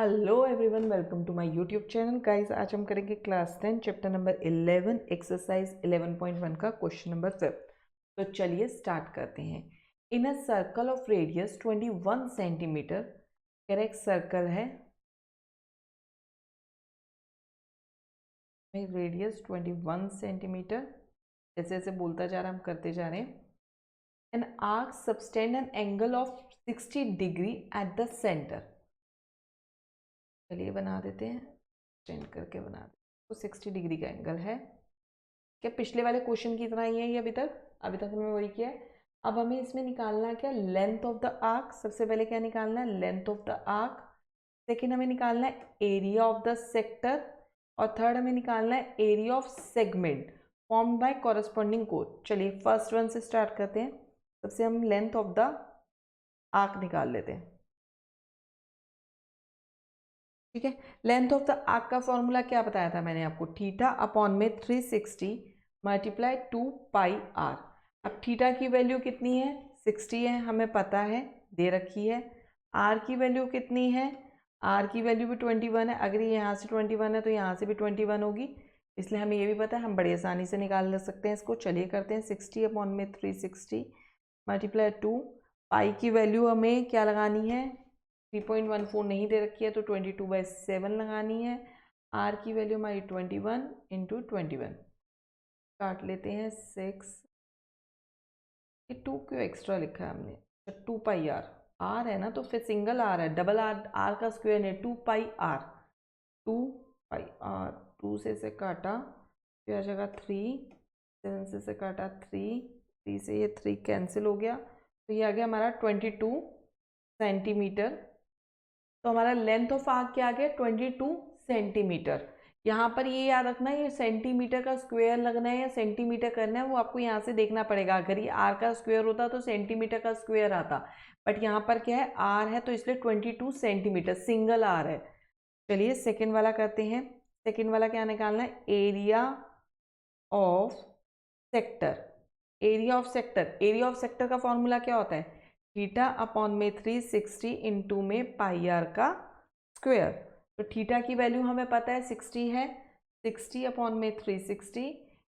Hello everyone, welcome to my YouTube channel. Guys, आज हम करेंगे क्लास 10 चैप्टर नंबर 11 एक्सरसाइज 11.1 का क्वेश्चन नंबर 5। तो चलिए स्टार्ट करते हैं। In a circle of radius 21 centimeter, correct circle है, रेडियस 21 सेंटीमीटर। जैसे जैसे बोलता जा रहा है हम करते जा रहे हैं। An arc subtend an angle of 60 degree at the centre. चलिए बना देते हैं, एक्सटेंड करके बना देते हैं। तो 60 डिग्री का एंगल है। क्या पिछले वाले क्वेश्चन की तरह ही है ये? अभी तक हमने वही किया है। अब हमें इसमें निकालना है क्या? Length of the arc. सबसे पहले क्या निकालना है? Length of the arc. Second हमें निकालना है एरिया ऑफ द सेक्टर। और थर्ड हमें निकालना है area of segment form by corresponding code. चलिए फर्स्ट वन से स्टार्ट करते हैं। सबसे हम लेंथ ऑफ द आर्क निकाल लेते हैं। ठीक है, लेंथ ऑफ द आर्क का फॉर्मूला क्या बताया था मैंने आपको? थीटा अपॉन में 360 मल्टीप्लाई 2 पाई आर। अब थीटा की वैल्यू कितनी है? 60 है, हमें पता है, दे रखी है। आर की वैल्यू कितनी है? आर की वैल्यू भी 21 है। अगर ये यहाँ से 21 है तो यहाँ से भी 21 होगी, इसलिए हमें ये भी पता है, हम बड़ी आसानी से निकाल सकते हैं इसको। चलिए करते हैं। 60 अपॉन में 360 मल्टीप्लाई 2 पाई की वैल्यू हमें क्या लगानी है? 3.14 नहीं दे रखी है तो 22/7 लगानी है। आर की वैल्यू हमारी 21 इंटू 21। काट लेते हैं 6। ये 2 क्यों एक्स्ट्रा लिखा है हमने? 2 पाई आर। आर है ना, तो फिर सिंगल आर है, डबल आर, आर का स्क्वायर है 2 पाई आर। 2 पाई आर, 2 से इसे काटा, फिर आ जाएगा 3, 7 से काटा 3, 3 से ये 3 कैंसिल हो गया, तो ये आ गया हमारा 22 सेंटीमीटर। तो हमारा लेंथ ऑफ आर्क क्या आ गया? 22 सेंटीमीटर। यहाँ पर ये याद रखना है, ये सेंटीमीटर का स्क्वायर लगना है या सेंटीमीटर करना है वो आपको यहाँ से देखना पड़ेगा। अगर ये आर का स्क्वायर होता तो सेंटीमीटर का स्क्वायर आता, बट यहाँ पर क्या है? आर है, तो इसलिए 22 सेंटीमीटर सिंगल आर है। चलिए सेकेंड वाला करते हैं। सेकेंड वाला क्या निकालना है? Area of sector. Area of sector, area of sector का फॉर्मूला क्या होता है? थीटा अपॉन में 360 इंटू में पाई आर का स्क्वायर। तो थीटा की वैल्यू हमें पता है 60 है। 60 अपॉन में 360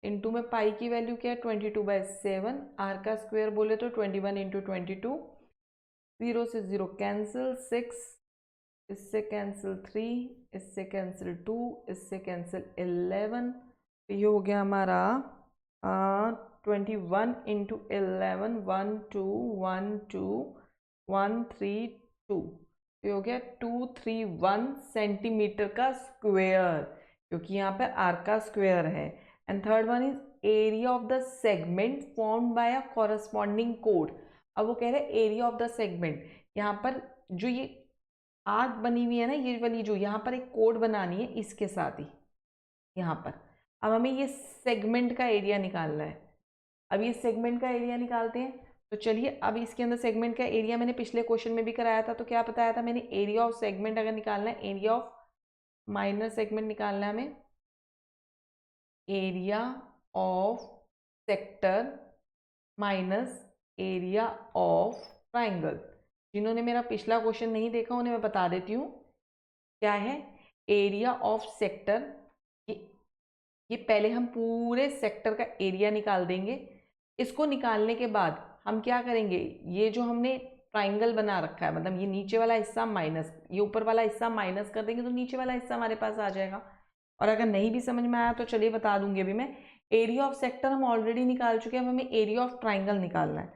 इंटू में पाई की वैल्यू क्या है? 22/7। आर का स्क्वायर बोले तो 21 इंटू 22। 0 से 0 कैंसिल, 6, इससे कैंसिल 3, इससे कैंसिल 2, इससे कैंसिल 11। तो ये हो गया हमारा 21 इंटू 11, 1 2 1 2 1 3 2। ये हो गया 231 सेंटीमीटर का स्क्वायर, क्योंकि यहाँ पे आर का स्क्वायर है। And third one is area of the segment formed by a corresponding code. अब वो कह रहे हैं एरिया ऑफ द सेगमेंट। यहाँ पर जो ये आर्क बनी हुई है ना, ये वाली, जो यहाँ पर एक कोड बनानी है इसके साथ ही यहाँ पर। अब हमें ये सेगमेंट का एरिया निकालना है। अब ये सेगमेंट का एरिया निकालते हैं। तो चलिए, अब इसके अंदर सेगमेंट का एरिया मैंने पिछले क्वेश्चन में भी कराया था, तो क्या बताया था मैंने? एरिया ऑफ सेगमेंट अगर निकालना है, एरिया ऑफ माइनर सेगमेंट निकालना है हमें, area of sector minus area of triangle. जिन्होंने मेरा पिछला क्वेश्चन नहीं देखा उन्हें मैं बता देती हूँ क्या है। एरिया ऑफ सेक्टर, ये पहले हम पूरे सेक्टर का एरिया निकाल देंगे। इसको निकालने के बाद हम क्या करेंगे? ये जो हमने ट्राइंगल बना रखा है, मतलब ये नीचे वाला हिस्सा माइनस, ये ऊपर वाला हिस्सा माइनस कर देंगे तो नीचे वाला हिस्सा हमारे पास आ जाएगा। और अगर नहीं भी समझ में आया तो चलिए बता दूंगी अभी मैं। एरिया ऑफ सेक्टर हम ऑलरेडी निकाल चुके हैं, अब हमें एरिया ऑफ ट्राइंगल निकालना है।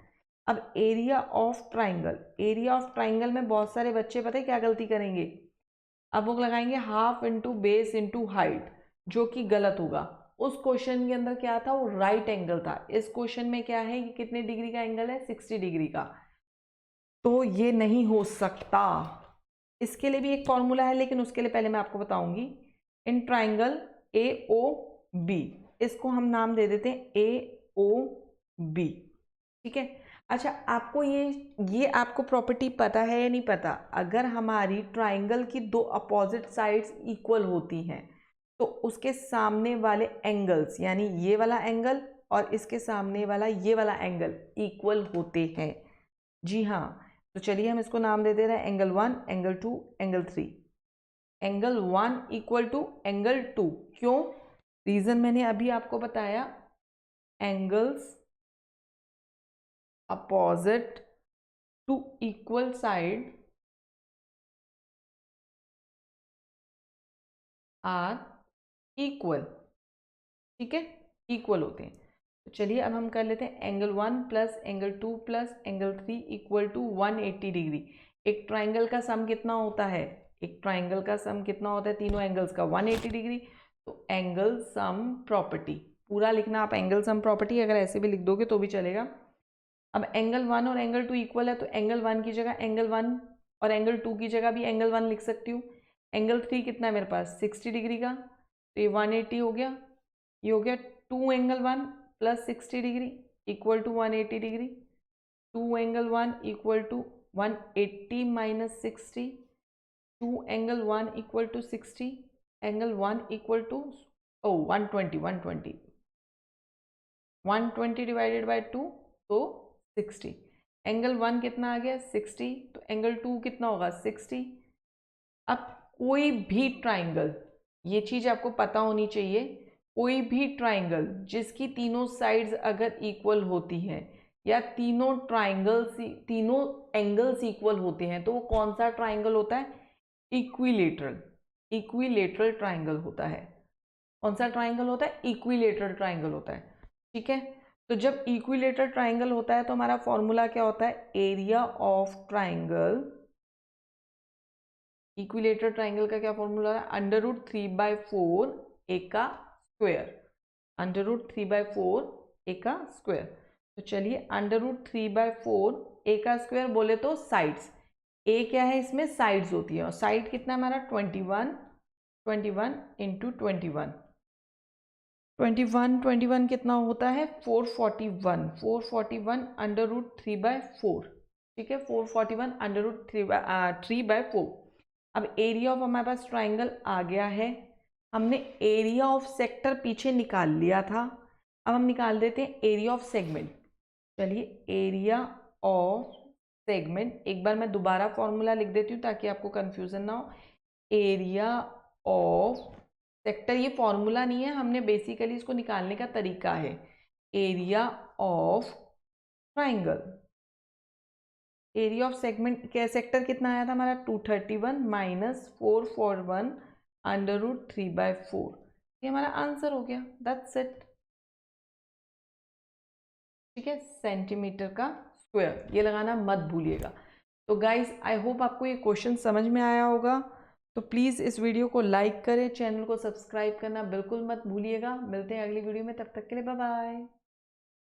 अब area of triangle, area of triangle में बहुत सारे बच्चे पता है क्या गलती करेंगे? अब वो लगाएंगे half into base into height, जो कि गलत होगा। उस क्वेश्चन के अंदर क्या था? वो राइट एंगल था। इस क्वेश्चन में क्या है कि कितने डिग्री का एंगल है? 60 डिग्री का। तो ये नहीं हो सकता। इसके लिए भी एक फॉर्मूला है, लेकिन उसके लिए पहले मैं आपको बताऊंगी। In triangle A O B, इसको हम नाम दे देते हैं ए ओ बी। ठीक है। अच्छा, आपको ये आपको प्रॉपर्टी पता है या नहीं पता? अगर हमारी ट्राइंगल की दो अपोजिट साइड्स इक्वल होती हैं तो उसके सामने वाले एंगल्स, यानी ये वाला एंगल और इसके सामने वाला ये वाला एंगल इक्वल होते हैं। जी हाँ। तो चलिए हम इसको नाम दे दे रहे हैं angle 1, angle 2, angle 3। Angle 1 equal to angle 2। क्यों? रीजन मैंने अभी आपको बताया, angles opposite to equal side are equal. ठीक है, इक्वल होते हैं। तो चलिए अब हम कर लेते हैं angle 1 plus angle 2 plus angle 3 equal to 180 degree. एक ट्राइंगल का सम कितना होता है? एक ट्राइंगल का सम कितना होता है तीनों एंगल्स का? 180 डिग्री। तो एंगल सम प्रॉपर्टी पूरा लिखना आप, एंगल सम प्रॉपर्टी, अगर ऐसे भी लिख दोगे तो भी चलेगा। अब एंगल 1 और एंगल 2 इक्वल है, तो एंगल 1 की जगह एंगल 1 और एंगल 2 की जगह भी एंगल 1 लिख सकती हूँ। एंगल 3 कितना है मेरे पास? 60 डिग्री का, तो ये 180 हो गया। ये हो गया 2 angle 1 plus 60 degree equal to 180 degree. 2 angle 1 equal to 180 minus 60। 2 angle 1 equal to 60, angle 1 equal to 120 120 divided by 2, तो 60। एंगल 1 कितना आ गया? 60। तो एंगल 2 कितना होगा? 60। अब कोई भी ट्राइंगल, ये चीज आपको पता होनी चाहिए, कोई भी ट्राइंगल जिसकी तीनों साइड्स अगर इक्वल होती हैं या तीनों ट्राइंगल्स, तीनों एंगल्स इक्वल होते हैं, तो वो कौन सा ट्राइंगल होता है? इक्विलेटरल। इक्विलेटरल ट्राइंगल होता है। कौन सा ट्राइंगल होता है? इक्विलेटरल ट्राइंगल होता है। ठीक है, तो जब इक्विलेटरल ट्राइंगल होता है तो हमारा फॉर्मूला क्या होता है? Area of triangle. Equilateral triangle का क्या फॉर्मूला है? √3/4 ए का स्क्वायर। √3/4 ए का स्क्वायर। तो चलिए √3/4 ए का स्क्वायर बोले तो साइड्स, ए क्या है इसमें? साइड्स होती है, और साइड कितना हमारा? 21 इंटू 21 कितना होता है? 441 √3/4। ठीक है, 441 √3/4। अब एरिया ऑफ हमारे पास ट्राइंगल आ गया है। हमने एरिया ऑफ सेक्टर पीछे निकाल लिया था, अब हम निकाल देते हैं एरिया ऑफ सेगमेंट। चलिए एरिया ऑफ सेगमेंट, एक बार मैं दोबारा फॉर्मूला लिख देती हूँ ताकि आपको कंफ्यूजन ना हो। एरिया ऑफ सेक्टर, ये फॉर्मूला नहीं है, हमने बेसिकली इसको निकालने का तरीका है। Area of triangle, area of segment क्या, सेक्टर कितना आया था हमारा? 231 माइनस 441 √3/4। ये हमारा आंसर हो गया, दैट्स इट। ठीक है, सेंटीमीटर का स्क्वायर, ये लगाना मत भूलिएगा। तो गाइज आई होप आपको ये क्वेश्चन समझ में आया होगा। तो प्लीज़ इस वीडियो को लाइक करें, चैनल को सब्सक्राइब करना बिल्कुल मत भूलिएगा। मिलते हैं अगली वीडियो में, तब तक के लिए बाय बाय।